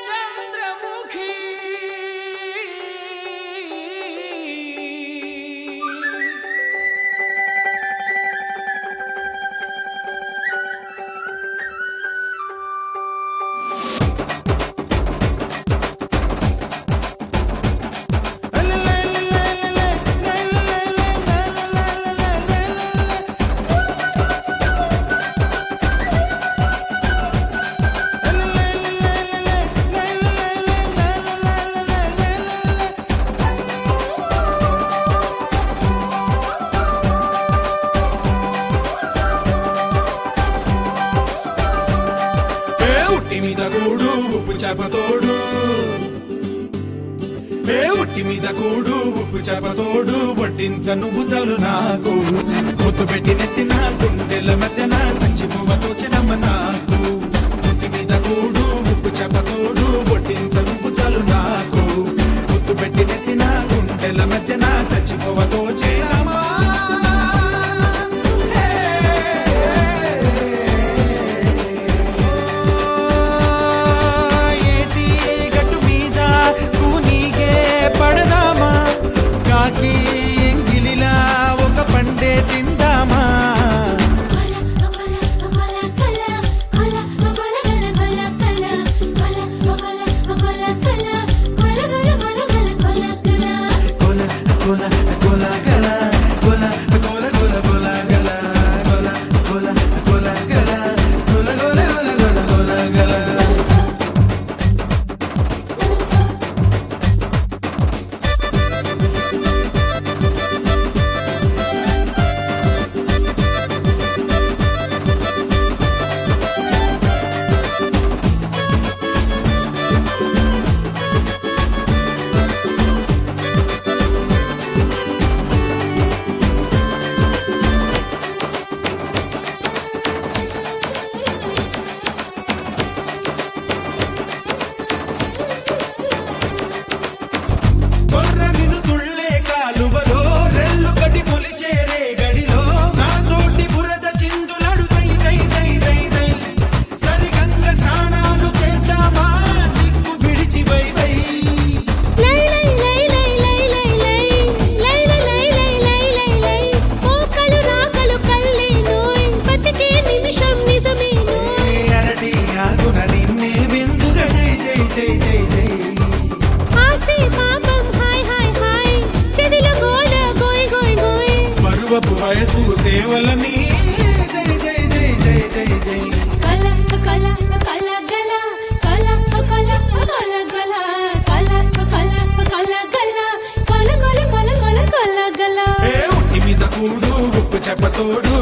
చంద్రముఖి మీద కూడు ఉప్పు చేపతోడు ఉట్టి మీద కూడు ఉప్పు చేపతోడు వడ్డించ నువ్వు చాలు నాకు పొత్తు పెట్టి నెత్తిన గుండెల మధ్యన సంచిపోవతో చెనమ్మ నాకు ఉట్టి మీద కూడు ఉప్పు చేపతోడు వడ్డించ నువ్వు చాలు నాకు పొత్తు పెట్టి నెత్తిన గుండెల మధ్యన సంచిపోవతో చెనమ్మా వయసు సేవలని జై జై జై జై జై జై కల కల కల గల కల కల కల గల కల కల కల గల కల కల కల కల కల గల ఉట్టి మీద కూడు ఉప్పు చెప్పతోడు